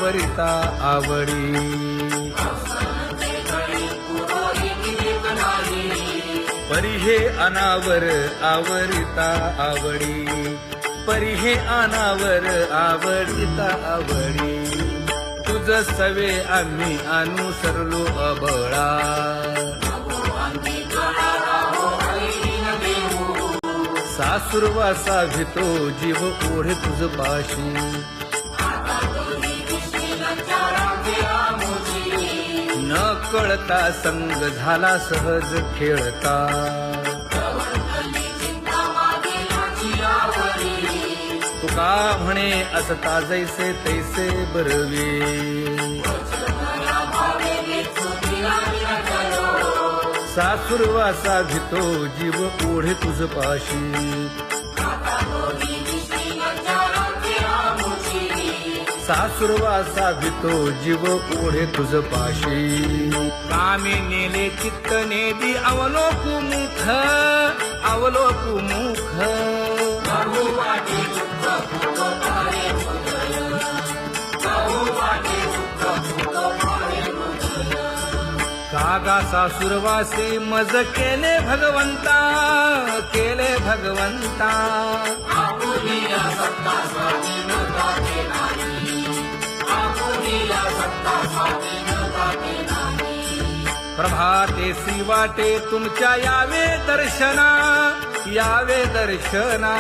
वरिता आवडी परी हे अनावर आवरिता आवडी परी हे अनावर आवडिता आवडी तुझ सवे आम्ही अनुसरलो अबळा सासुरवासा भितो जीव ओढे तुझ पाशी न कळता संग झाला सहज खेळता तुका म्हणे असता जैसे तैसे बरवे सासुरवासा भितो जीव ओढे तुझ पाशी सासुरवासा भितो जीव ओढे तुझ पाशी कामी नेले चित्त नेदी अवलोकु मुख अवलोकु मुख कागा सासुरवासी मज केले भगवंता केले भगवंता प्रभातेसी वाटे तुमच्या यावे दर्शना यावे दर्शना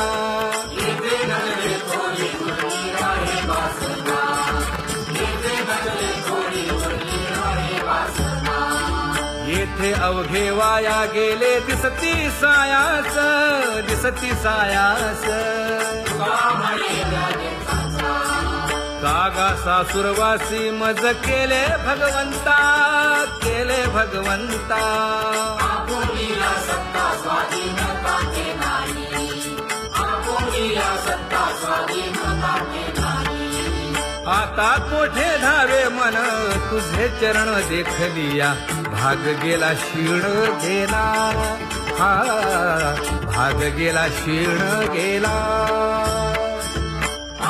येथे अवघे वाया गेले दिसती सायास दिसती सायास कागा सासुरवासी मज केले भगवंता केले भगवंता आता कोठे धावे मन तुझे चरण देखलिया भाग गेला क्षीण गेला हा भाग गेला क्षीण गेला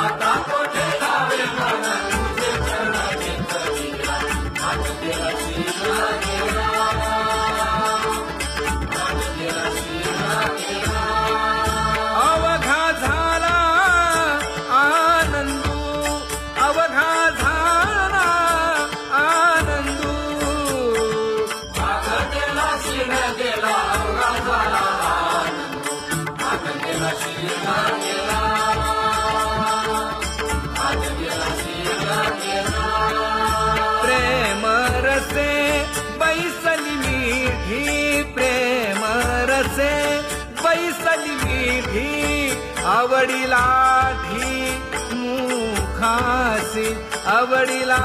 आता कोठे धावे मन तुझे चरण देखलिया भाग गेला क्षीण गेला भाग गेला क्षीण गेला अवघा झाला आनंदू अवघा झाला आनंदू भाग गेला क्षीण गेला अवघा झाला आनंदू भाग गेला क्षीण गेला भाग गेला क्षीण गेला प्रेम रसे बैसली मीठी प्रेम रसे बैसली मीठी आवडीला ठी मुखासी आवडीला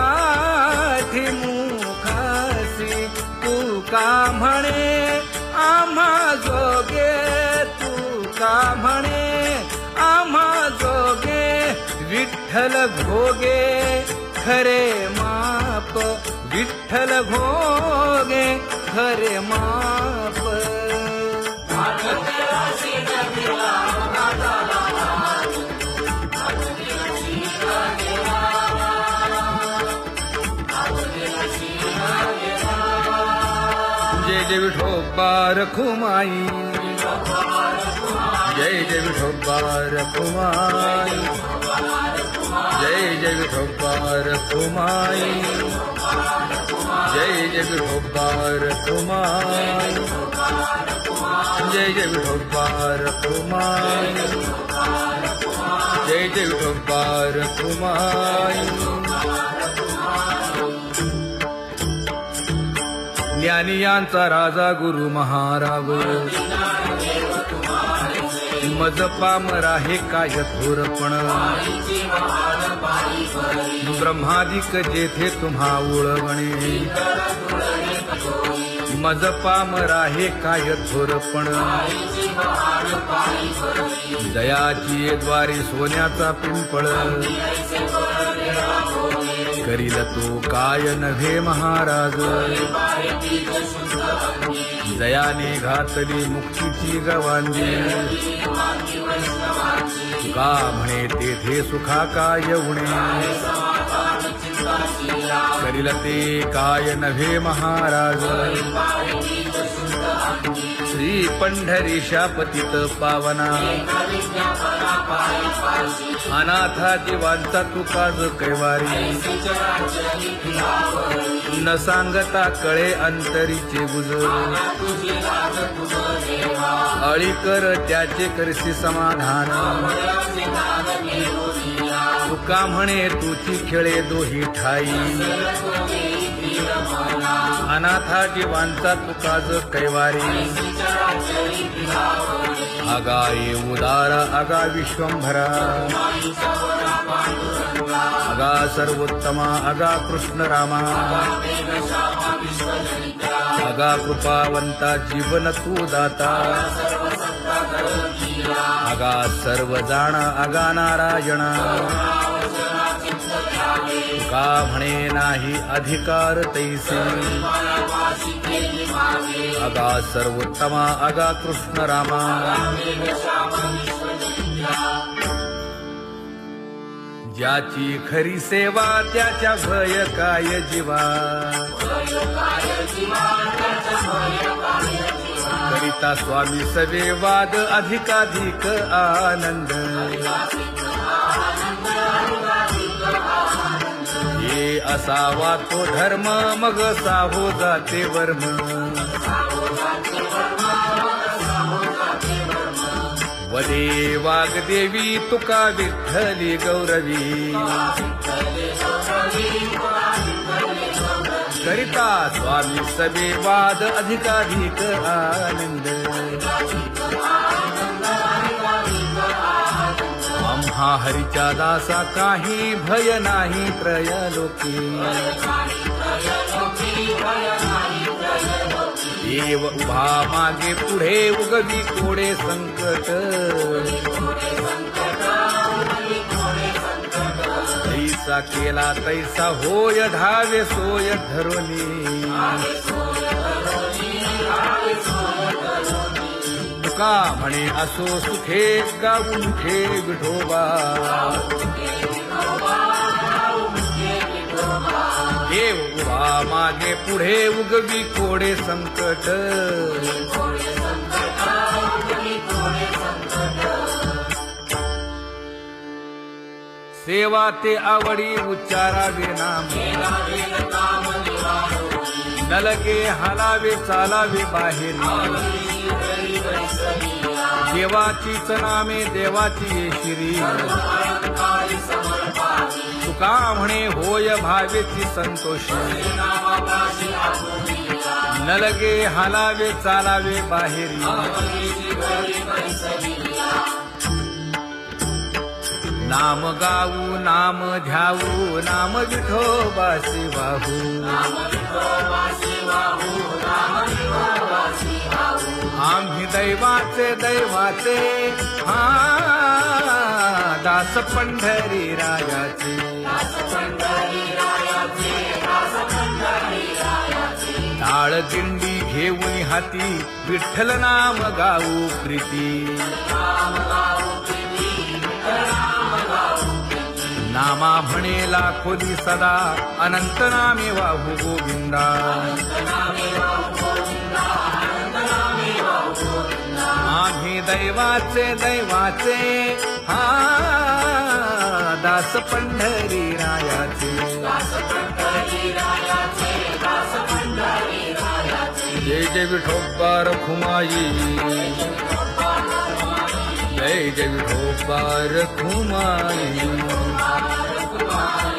ठी मुखासी तू का म्हणे आम्हा जोगे तू का म्हणे आम्हा जोगे विठ्ठल भोगे खरे माप विठ्ठल भोगे खरे माप जय जय विठोबा रखुमाई जय जय विठोबा रखुमाई जय जय विठोबा रखुमाई जय जय विठोबा रखुमाई जय जय विठोबा रखुमाई जय जय विठोबा रखुमाई ज्ञानियांचा राजा गुरु महाराज मज पामरा हे काय थोरपण ब्रह्मादिक जेथे तुम्हा उळवणे मज पामरा हे काय थोरपण दयाची द्वारी सोन्याचा पिंपळ करील तो काय नव्हे महाराज दयाने घातली मुक्तीची गवांडी तुका म्हणे तेथे सुखा काय उणे करील ते काय नव्हे महाराज श्री पंढरीशा पतित पावना अनाथा जीवांचा तुकाज कैवारी न सांगता कळे अंतरीचे गुजर अळी कर त्याचे करसी समाधान तुका म्हणे तुची खेळे दोही ठाई अनाथा जीवांचा तुकाज कैवारी आगा ये उदारा आगा विश्वंभरा आगा सर्वोत्तमा आगा कृष्ण रामा आगा कृपावंता जीवन तू दाता आगा सर्व जाणा आगा नारायणा तुका म्हणे नाही अधिकार तैसे आगा सर्वोत्तमा आगा कृष्ण रामा ज्याची खरी सेवा त्याच्या भय काय जीवा करिता स्वामी सवे वाद अधिकाधिक आनंद ये असावा तो धर्म मग साहो जाते वर्म वदे वाग्देवी तुका विठ्ठली गौरवी करिता स्वामी सवे वाद अधिकाधिक आनंद आम्हा हरीच्या दासा काही भय नाही त्रयलोकी देव उभा मागे पुढे उगवी कोडे संकट तैसा केला तैसा होय धावे सोय धरोनी तुका म्हणे असो सुखे गाऊन ठे विठोबा देव उभा मागे पुढे उगवी कोडे संकट सेवा ते आवडी उच्चारावे नाम नलगे हालावे चालावे बाहेर देवाचीच नामे देवाची येशिरी तुका म्हणे होय भावेची संतोषी नलगे हालावे चालावे बाहेरी नाम गाऊ नाम ध्याऊ नाम विठोबासी वाहू आम्ही दैवाचे दैवाचे हा दास पंढरी रायाचे टाळ दिंडी घेऊन हाती विठ्ठल नाम गाऊ प्रीती नामा म्हणेला खोली सदा अनंत नामे वाहू गोविंदा आम्ही दैवाचे दैवाचे हा दास पंढरी रायाचे जय जय विठोबा रखुमाई जय जय विठोबा रखुमाई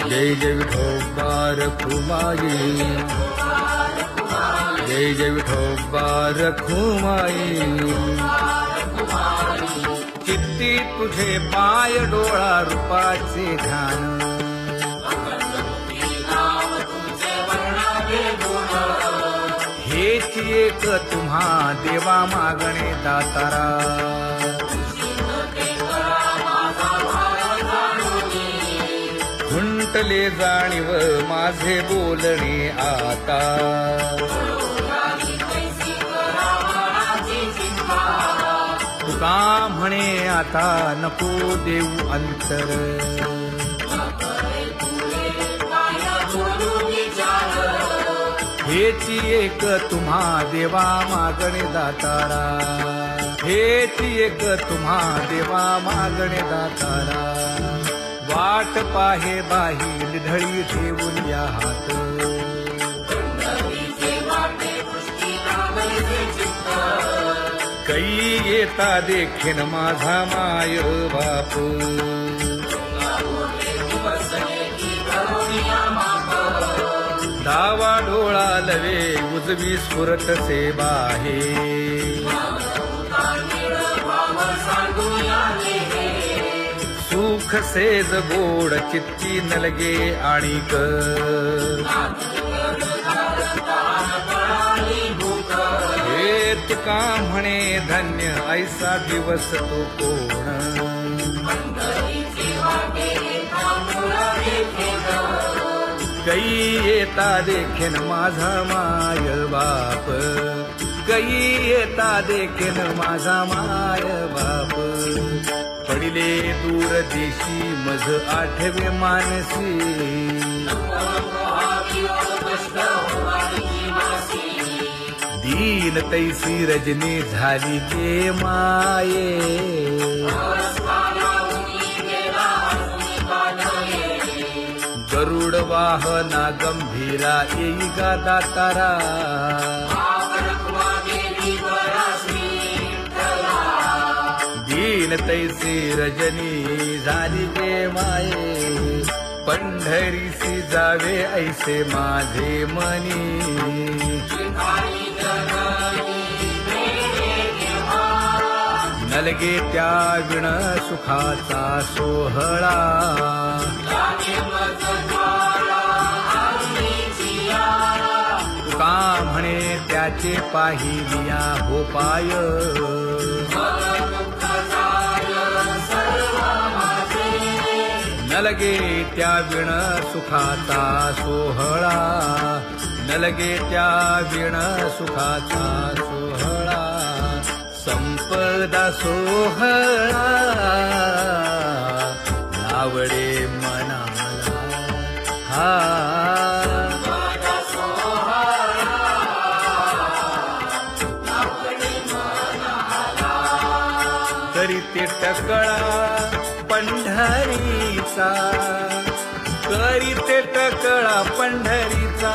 जय जय विठोबा रखुमाई जय जय विठोबा रखुमाई चित्ती तुझे पाय डोळा रूपाचे ध्यान हेच एक तुम्हा देवा मागणे दातारा खुंटले जाणीव माझे बोलणे आता तुका म्हणे आता नको देऊ अंतर हेची एक तुम्हा देवा मागणे दातारा, हेची एक तुम्हा देवा मागणे दातारा. वाट पाहे बाही ढळी ठेवून या हात, कै येता देखीन माझा माय बाप. डावा डोळा लवे उजवी स्फुरत से बाहे, सुख सेज गोड चित्ती नलगे आणिक. हे तुका म्हणे धन्य ऐसा दिवस तो कोण. कै येता देखीन माझा माय बाप, कै येता देखीन माझा माय बाप. पडिले दूर देशी मज आठवे मानसी, दीन तैसी रजनी झाली के माये. गरुड वाहना गंभीरा येई गा दातारा, दीन तैसी रजनी झाली के माये. पंढरीसी जावे ऐसे माझे मनी, नलगे त्या विण सुखाचा सोहळा. तुका म्हणे त्याचे पाहिलिया हो पाय, नलगे त्या विण सुखाचा सोहळा, नलगे त्या विण सुखाचा सोहळा. संपदा सोहळा नावडे मनाला, हा करीते टकळा पंढरीचा, करीते टकळा पंढरीचा.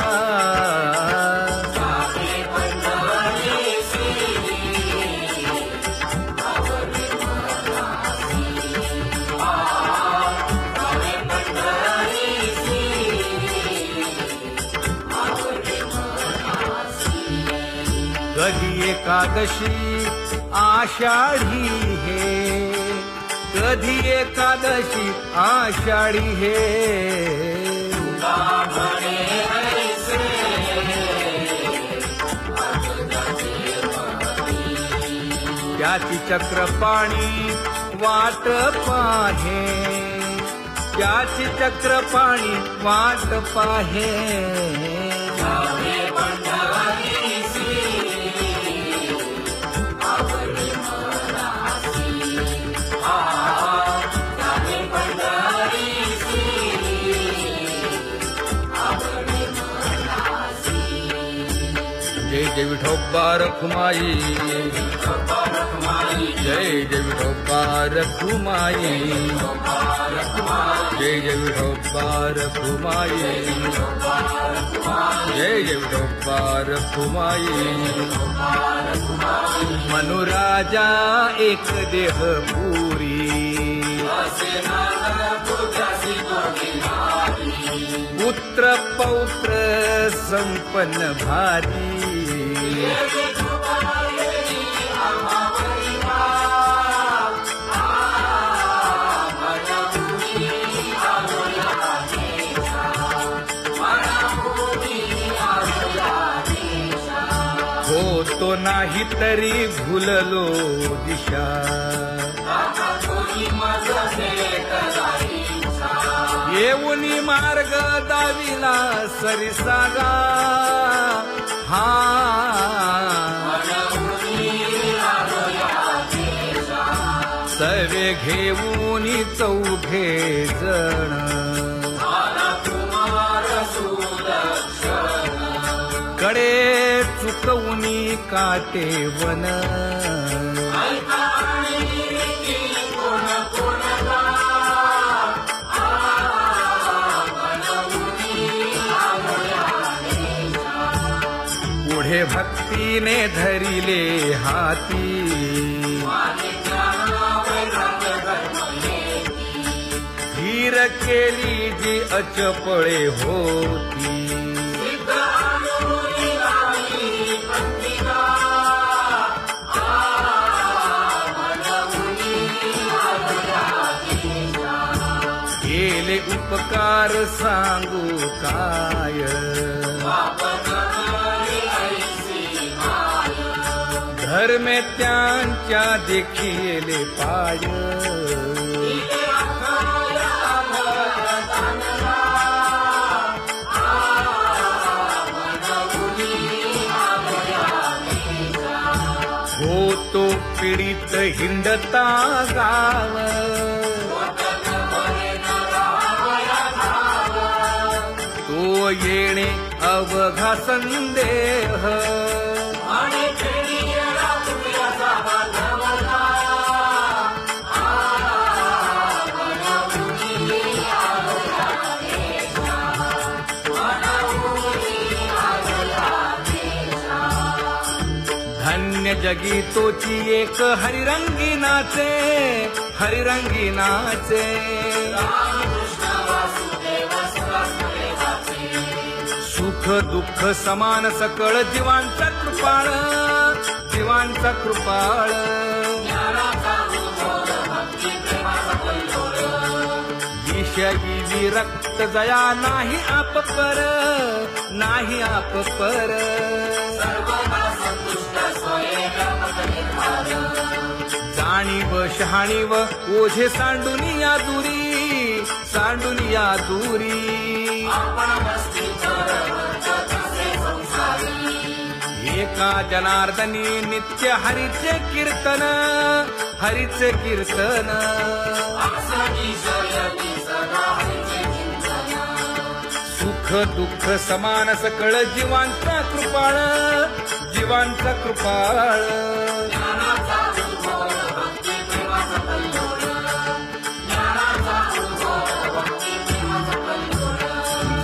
कधी एकादशी आषाढी हे, कधी एकादशी आषाढी हे. त्याची चक्रपाणी वाट पाहे, त्याची चक्रपाणी वाट पाहे. जय जय विठोबा रखुमाई, जय जय विठोबा रखुमाई, जय जय विठोबा रखुमाई, जय जय विठोबा रखुमाई. मनुराजा एक देह पुरी, पुत्र पौत्र संपन्न भारी. होतो नाही तरी भुललो दिशा, येऊनी मार्ग दाविला सरिसागा. हा सवे घेऊनी चौघे जण, कडे चुकवूनी काटे वन ऐका आणि नीती कोण कोणता पुढे भक्तीने धरिले हाती धीर केली जी अचपळे होती केले उपकार सांगू काय धर्मे त्यांच्या देखिले पाय होतो पीडित हिंडता गाव तो येणे अवघा संदेह धन्य जगी तोची एक हरिरंगी नाचे हरिरंगी नाचे सुख दुःख समान सकळ जीवांचा कृपाळ जीवांचा कृपाळ विषयी विरक्त जया नाही आप पर नाही आप पर जाणीव शहाणीव ओझे सांडुनिया दूरी एका जनार्दनी नित्य हरीचे कीर्तन सुख दुःख समान सकळ जीवांचा कृपाळ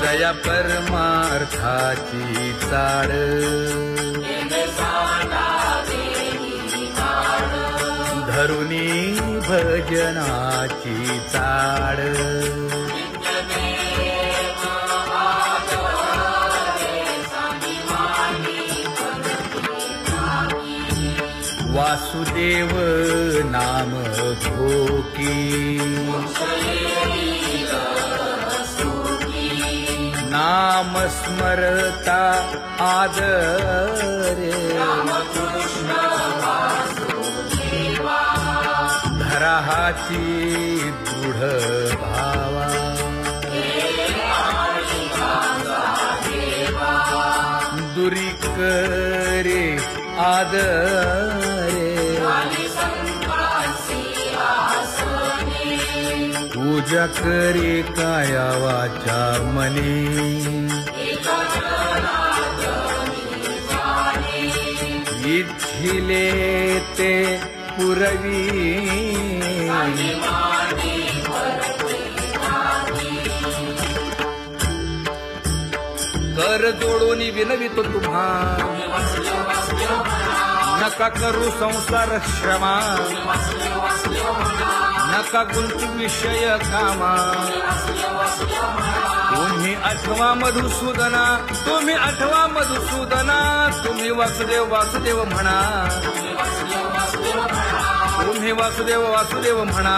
जया परमार्थाची चाड धरुनी भजनाची चाड वासुदेव नाम घोकी नाम स्मरता आदरे धराहाची दृढ भावा दुरी करे आदरे पूजा करे काया वाचा मनी इच्छिले ते पुरवी कर जोडून विनवितो तुम्हा नका करू संसार श्रमा नका गुंतू विषय कामा तुम्ही आठवा मधुसूदना तुम्ही वासुदेव म्हणा तुम्ही वासुदेव म्हणा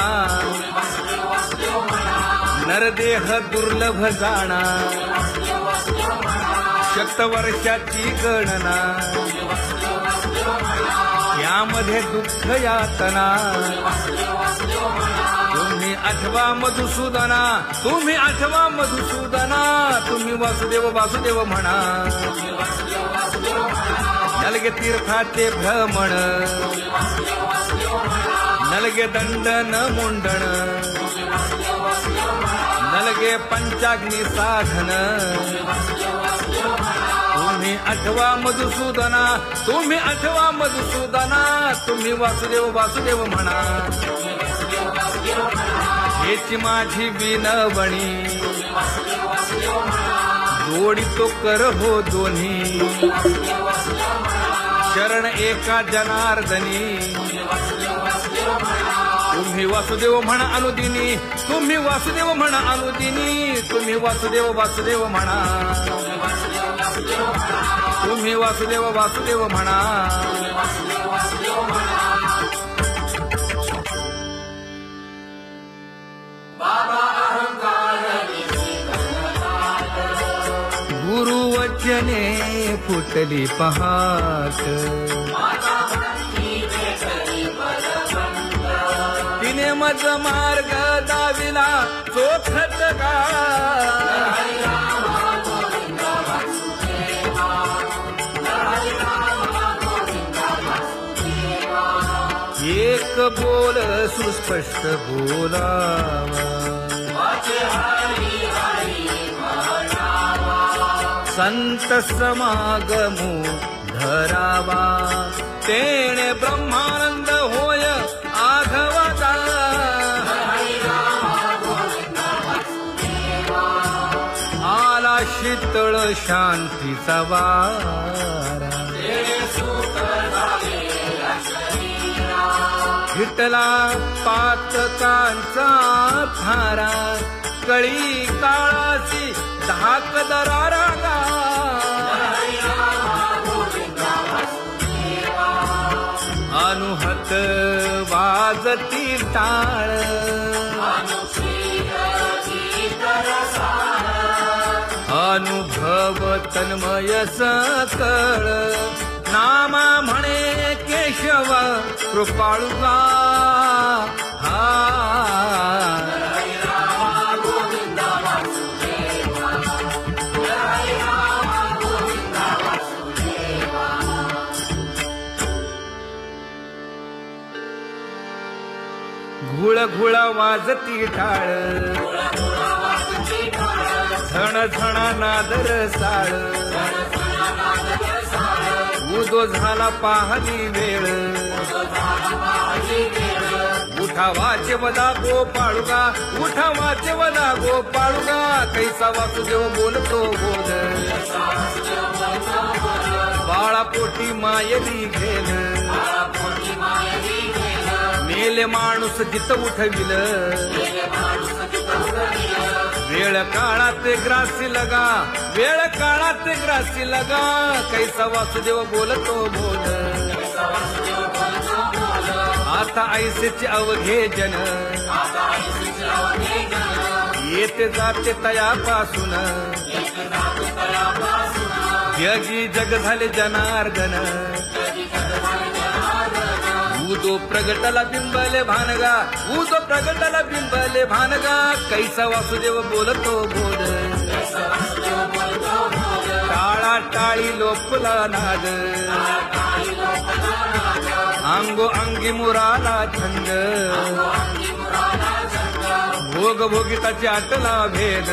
नरदेह दुर्लभ जाणा शतवर्षाची गणना यामध्ये दुःख यातना तुम्ही आठवा मधुसूदना तुम्ही वासुदेव म्हणा नलगे तीर्थाचे भ्रमण नलगे दंडन मुंडण नलगे पंचाग्नी साधन तुम्ही आठवा मधुसूदना, तुम्ही आठवा मधुसूदना, तुम्ही वासुदेव वासुदेव म्हणा. हेची माझी विनवणी, जोडितो कर हो दोन्ही, शरण एका जनार्दनी. तुम्ही वासुदेव म्हणा अनुदिनी, तुम्ही वासुदेव म्हणा अनुदिनी, तुम्ही वासुदेव वासुदेव म्हणा, तुम्ही वासुदेव वासुदेव म्हणा. बाबा अहंकार गुरुवचने फुटली पहाट, तिने मज मार्ग दाविला चोखट का. एक बोल सुस्पष्ट बोलावा, संत समागमू धरावा, तेणे ब्रह्मानंद होय आघवाचा. आला शीतळ शांतीचा वारा, विठला पातकांचा थारा, कळी काळाची धाक दरारा. अनुहत वाजती टाळ, अनुभव तन्मय सकळ. नामा म्हणे केशव कृपाळुगा, घुळ घुळ वाजती टाळ, झण झण नादर साळ. उदो झाला पाहली वेळ, उठा वाचे वदा गोपाळुगा, उठा वाचे वदा गोपाळुगा. कैसा वासुदेव बोलतो बोल, बाळा पोटी मायली घेल. मेले माणूस जित उठविल, वेळ काळात ग्रासी लगा, वेळ काळात ग्रासी लगा. कैसा वासुदेव बोलतो बोल, आता ऐसेचे अवघे जन, येते जाते तयापासून. जगी जग झाले जनार्दन, उदो प्रगटला बिंबले भानगा, उदो प्रगटला बिंबले भानगा. कैसा वासुदेव बोलतो बोल, टाळा टाळी लोपला नाद, अंगो अंगी मुराला छंद. भोग भोगिताची आटला भेद,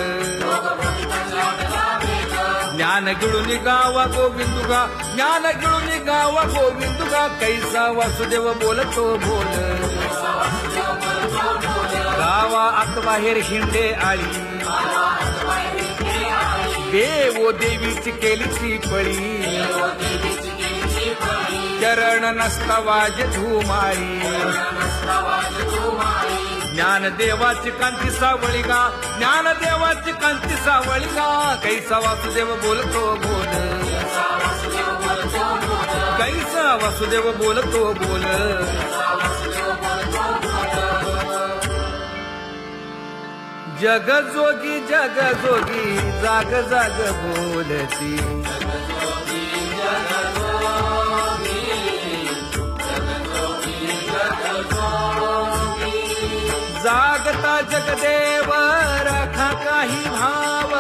ज्ञान गिळून गावा गोविंदुगा, ज्ञान गिळून गावा गोविंदुगा. कैसा वासुदेव बोलतो बोल, गावा आत बाहेर हिंडे आळी, देवो देवीची केलीची पळी. चरण नसता वाज धुमाळी, ज्ञानदेवाची कांती सावळी गा, ज्ञानदेवाची कांती सावळी गा. कैसा वासुदेव बोलतो बोल, कैसा वासुदेव बोलतो बोल. जग जोगी जाग जाग बोलती. जागता जगदेव राखा काही भाव,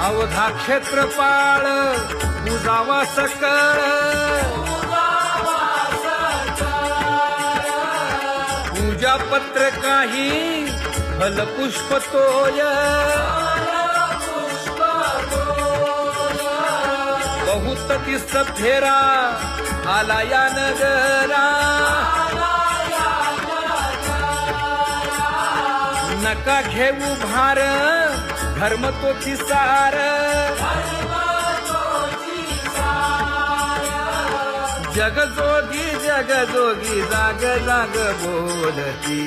अवधा क्षेत्रपाळ बुजावा सकळ. पूजा पत्र काही फलपुष्प तोय, बहुत दिस फेरा आला या नगरा नका घेऊ भार धर्म तोची सार जगजोगी जगजोगी जाग जाग बोलती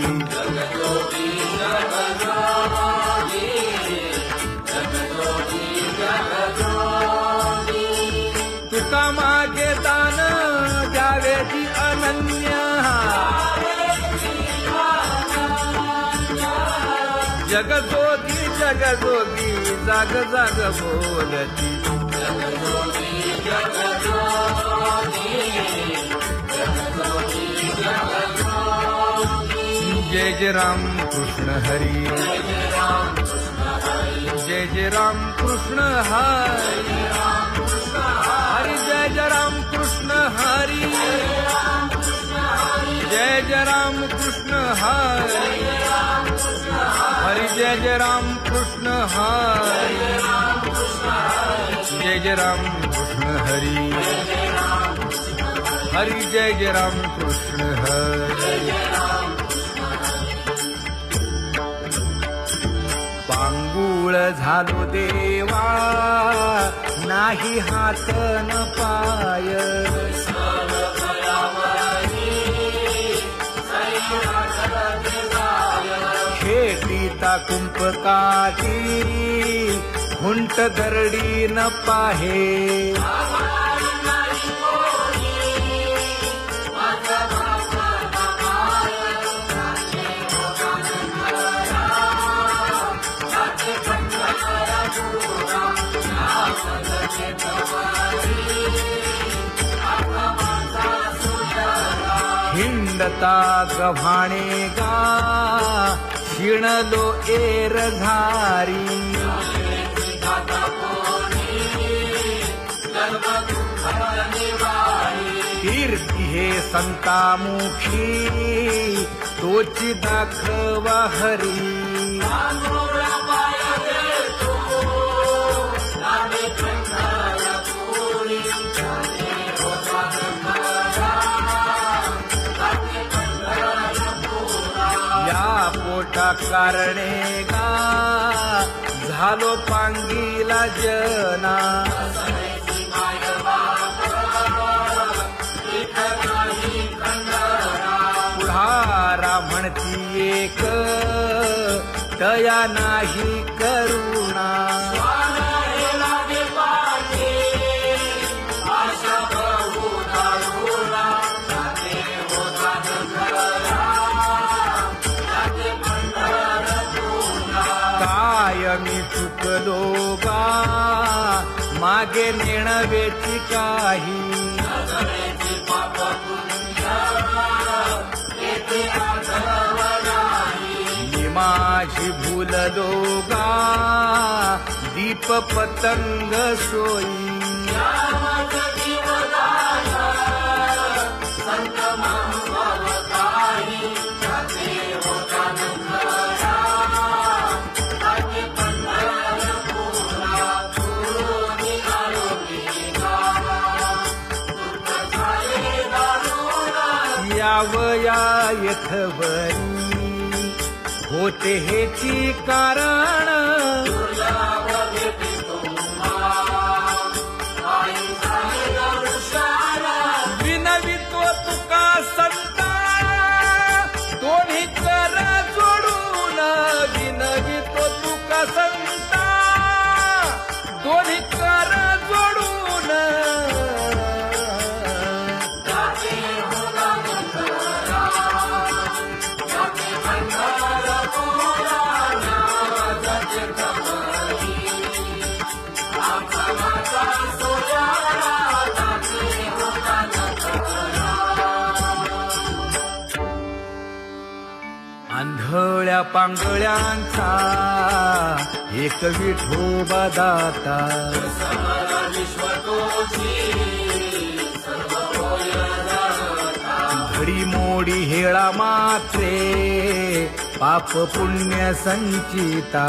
तुका मागे दान द्यावेची अनन्य जगजोगी जगजोगी जाग जाग बोलती जय जय राम कृष्ण हरी जय जय राम कृष्ण हरी हरी जय जय राम कृष्ण हरी जय जय राम कृष्ण हरी हरी जय जय राम कृष्ण हरी जय जय राम कृष्ण हरी हरी जय जय राम कृष्ण हरी पांगुळ झालो देवा नाही हात न पाय खेटीता कुंपकाठी हुंट दरडी न पाहे हिंडता गव्हाणे गा शिणलो एर घारी कीर्ती हे संतामुखी तोची दाखवा हरी पोटा कारणे गा झालो पांगीला जना पुढारा म्हणती एक तया नाही करुणा मी चुकलो गा मागे नेणवेची काही मी माझी भूललो गा दीप पतंग सोयी यावया यथवरी होते हेची कारण विनवितो तुका संता दोन्ही कर जोडून विनवितो तुका संता दोन्ही कर जोडून आंधळ्या पांगळ्यांचा एक विठोबा दाता घडी मोडी हेळा मात्रे पाप पुण्य संचिता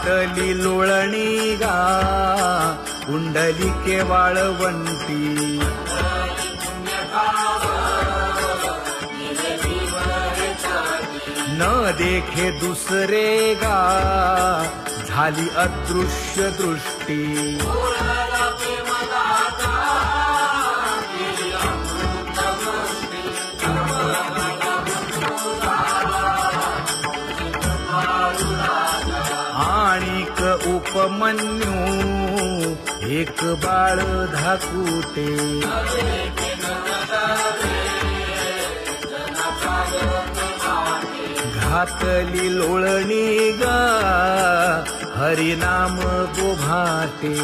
घातली लोळणी गा कुंडलिके वाळवंटी न देखे दुसरे गा झाली अदृश्य दृष्टी आणिक उपमन्यू एक बाळ धाकुटे घातली लोळणी गा हरिनाम गोभाटे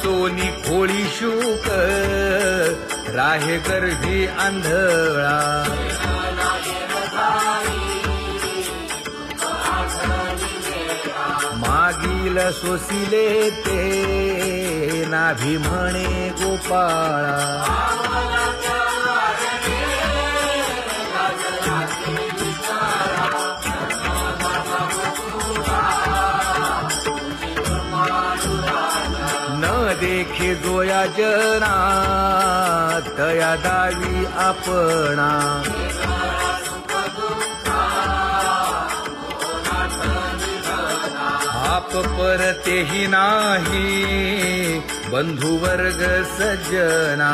सोनी खोळी शूक राहे गर्भी आंधळा मागील सोसिले ते नाभी म्हणे गोपाळा न देखे जोया जना तया दावी आपणा आप परतेही नाही बंधू वर्ग सज्जना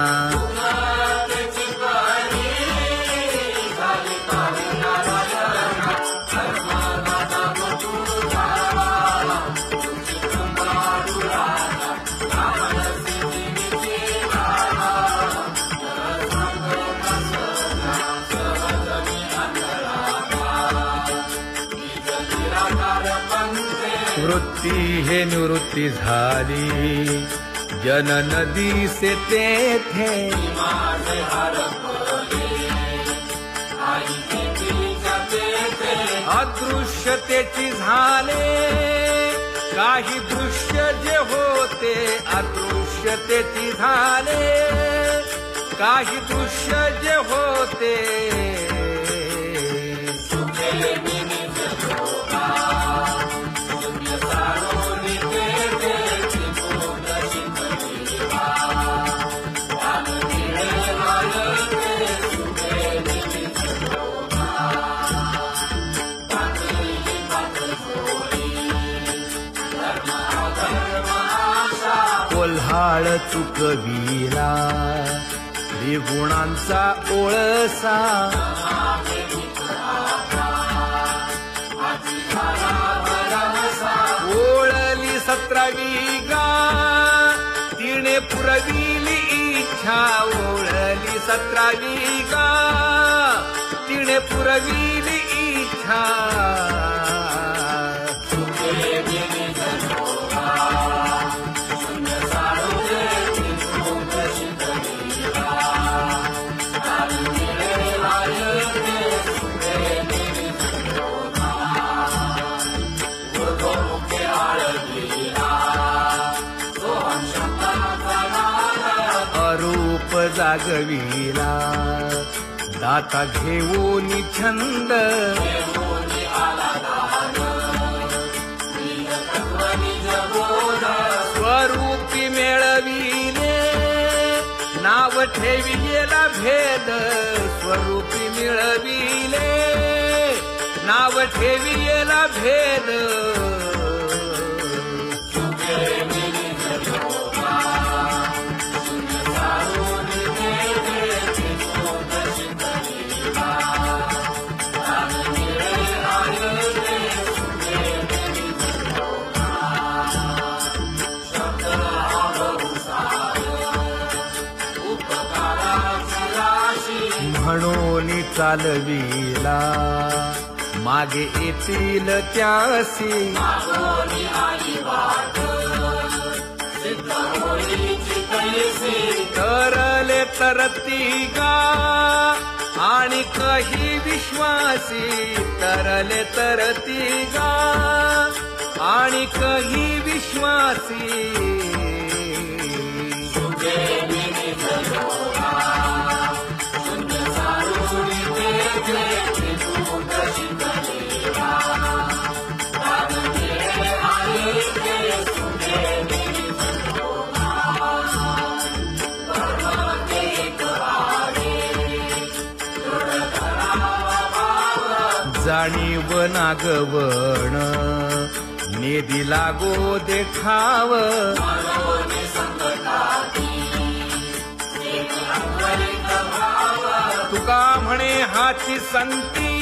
वृत्ती हे निवृत्ती झाली जन नदी से तेथे अदृश्यतेची झाले काही दृश्य जे होते अदृश्यतेची झाले काही दृश्य जे होते कोल्हाळ चुकविला त्रिगुणांचा ओळसा ओळली 17वी गा तिने पुरविली इच्छा ओळली 17वी गा तिने पुरविली इच्छा अरूप जागविला दाता घेऊन छंद स्वरूपी मिळविले नाव ठेविलेला भेद स्वरूपी मिळविले नाव ठेविलेला भेद म्हणून चालविला मागे येतील त्यासी तरले तरती गा आणि काही विश्वासी तरले तरती गा आणि काही विश्वासी आणि वनागवण नेदी लागो देखाव मानवने संकटाती एक अंतरिक भाव तुका म्हणे हाची संती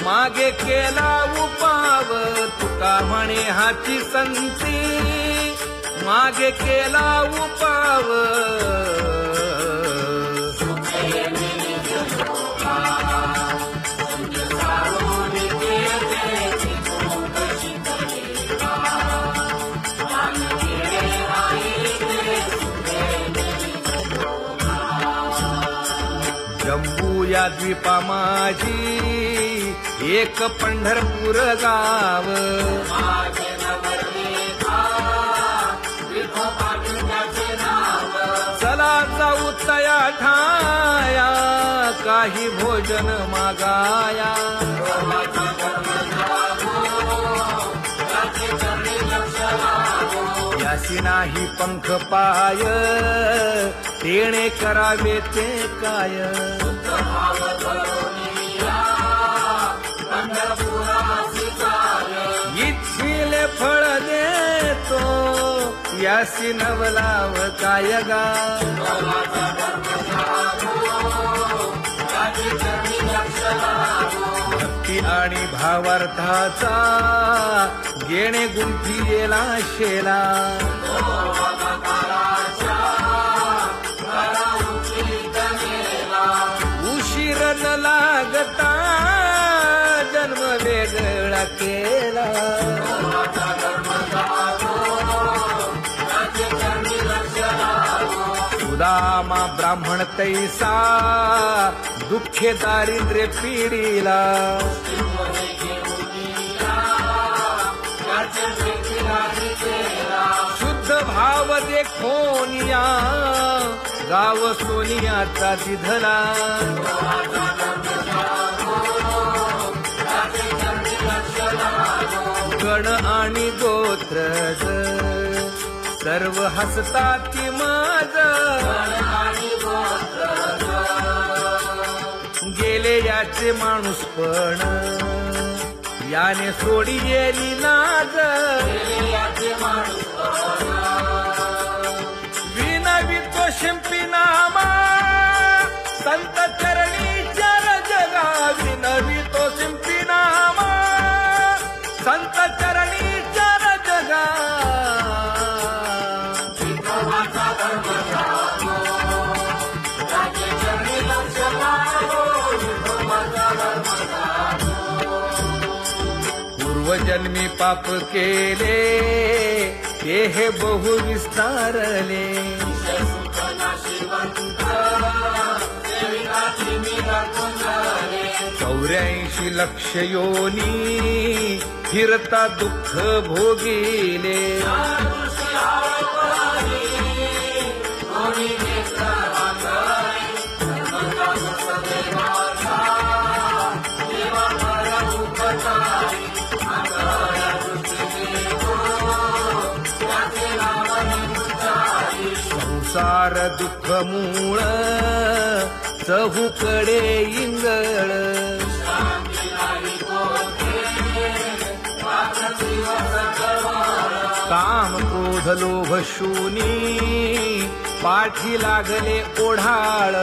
मागे केला उपाव तुका म्हणे हाची संती मागे केला उपाव जम्बू या द्वीपा माझी एक पंढरपूर गाव माझे नवरदेवा विठोबाचे नाव चला जाऊ तया ठाया काही भोजन मागाया देवाचा धर्म जागो त्याचे चरणी लक्ष लागो यासी नाही पंख पाय तेणे करावे ते काय भाव धरून या पंढरपुरासी जाय इच्छिले फळ देतो यासी नवलाव काय गा देवाचा धर्म जागो त्याचे चरणी लक्ष लागो भक्ती आणि भावार्थाचा गेणे गुंफी येला शेला उशीर न लागता जन्म वेगळा केला सुदामा ब्राह्मण तैसा दुःखे दारिद्र्य पिढीला शुद्ध भाव देखोनिया गाव सोनियाचा तिधला गण आणि गोत्र सर्व हसतात माझ गेले याचे माणूस पण याने सोडी गेली लाज विनवितो शिंपी नामा संत चरणी चर जगा विनवितो शिंपी नामा संत चरणी चर जगा पूर्वजन्मी पाप केले ते हे बहु विस्तारले 84 लक्ष योनी फिरता दुःख भोगिले संसार दुःख मूळ चहूकडे इंगळ काम क्रोध लोभ शूनी पाठी लागले ओढाळ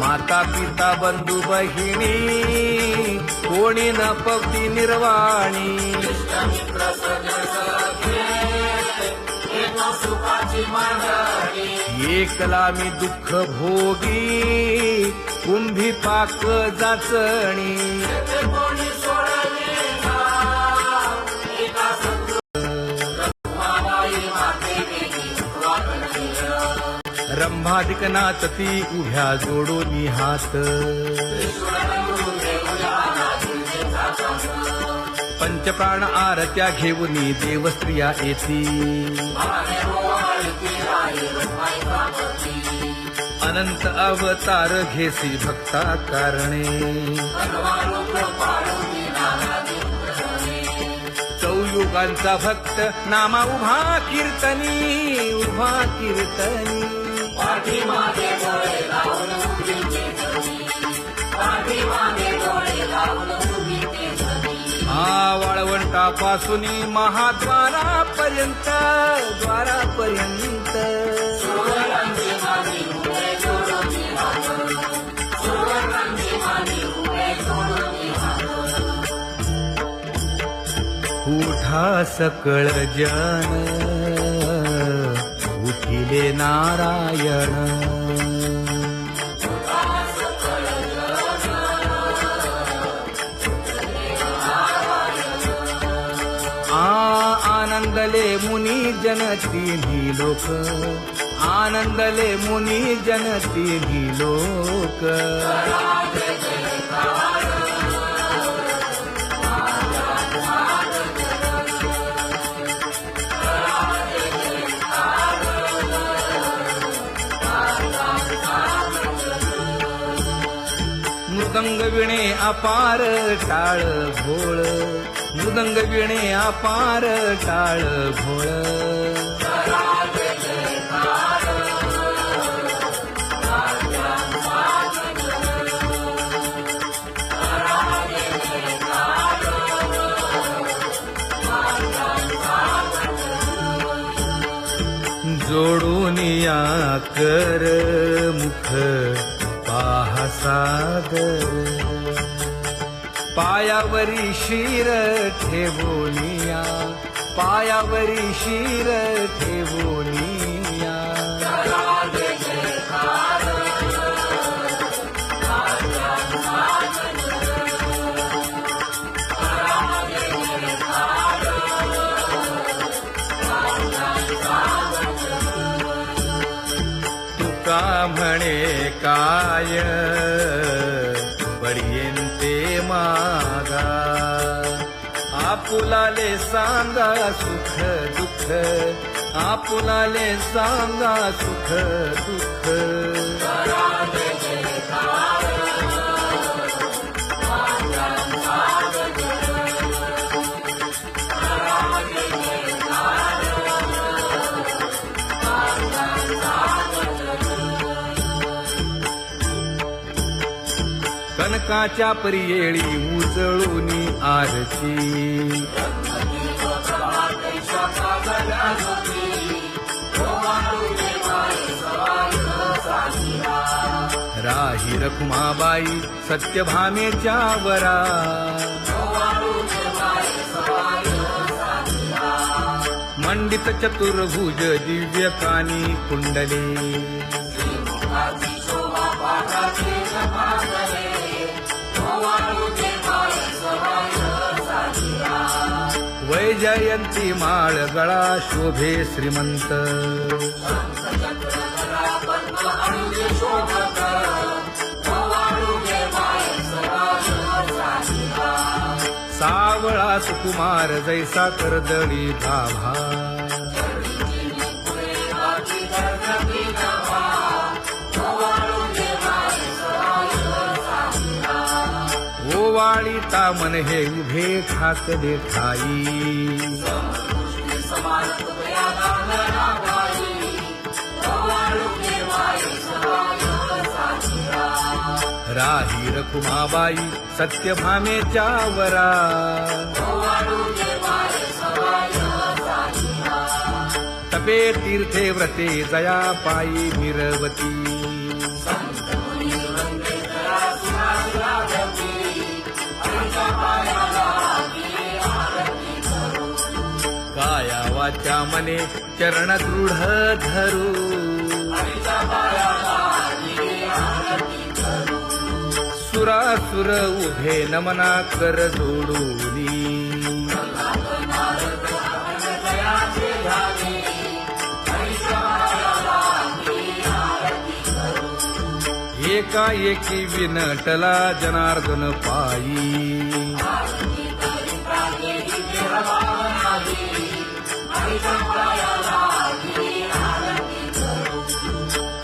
माता पिता बंधू बहिणी कोणी न पवती निर्वाणी एकला मी दुःख भोगी कुंभी पाक जाचणी रंभाधिक नाचती उभ्या जोडोनी हात पंचप्राण आरत्या घेऊनी देवस्त्रिया येती अनंत अवतार घेसी भक्ता कारणे युगांचा भक्त नामा उभा कीर्तनी उभा कीर्तनी पाठीमागे डोळे लावून उभी केसरी, पाठीमागे डोळे लावून उभी केसरी. वाळवंटापासून महाद्वारापर्यंत द्वारापर्यंत सुवर्णांची मानी उभे जोडून हात, सुवर्णांची मानी उभे जोडून हात. उठा सकळ जन उठिले नारायण आनंदले मुनी जन तिन्ही लोक आनंदले मुनी जन तिन्ही लोक मृदंग विणे अपार टाळ भोळ मृदंग विणे अपार टाळ भोळ जोडून या कर मुख पाहा सागर पायावरी शिर ठेवोनिया पायावरी शिर ठेवोनिया तुका म्हणे काय बडियेंते मागा आपुलाले सांगा सुख दुःख आपुलाले सांगा सुख दुःख कनकाच्या परियेळी उजळूनी आरती राही रखुमाबाई सत्यभामेच्या वरा मंडित चतुर्भुज दिव्य कानी कुंडले वैजयंती माळ गळा शोभे श्रीमंत सावळा सुकुमार जैसा कर्दळी गाभा ओवाळीता मन हे उभे ठाकले ठाई राही रखुमाबाई सत्यभामेच्या वरा तपे तीर्थे व्रते जया पायी मिरवती काया वाचा मने चरण दृढ धरू सुरासुर उभे नमना कर जोडूनी एकाएकी विनटला जनार्दन पायी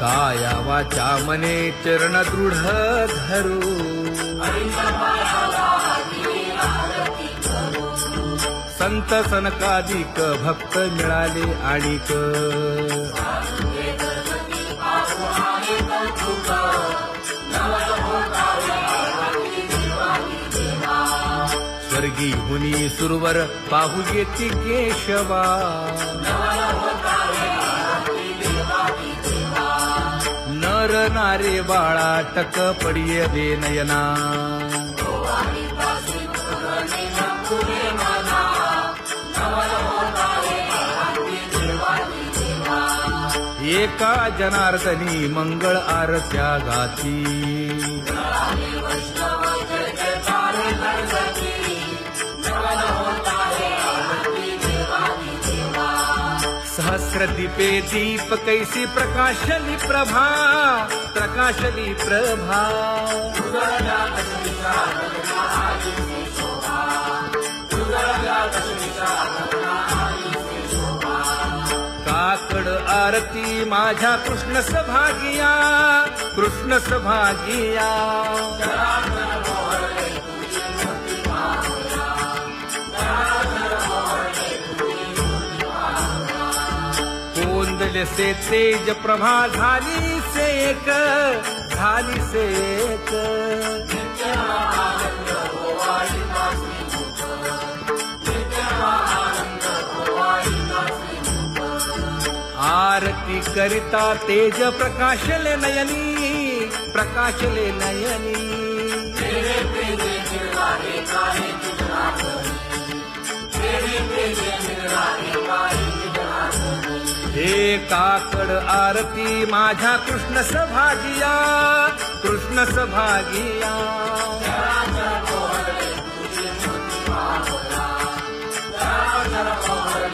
काया वाचा मने चरण दृढ धरू संत सनकादिक भक्त मिळाले आणिक स्वर्गी मुनी सुरवर पाहू येती केशवा नर नारे बाळा टक पडिये दे नयना एका जनार्दनी मंगळ आरत्या गाती सहस्र दीपे दीप कैसी प्रकाशली प्रभा प्रकाशली प्रभा काकड आरती माझ्या कृष्ण सभागिया कृष्ण सभागिया कोंदले से तेज प्रभा झाली से एक झाली से एक आरती करिता तेज प्रकाशले नयनी प्रकाशले नयनी हे काकड आरती माझ्या कृष्ण सभागिया कृष्ण सभागिया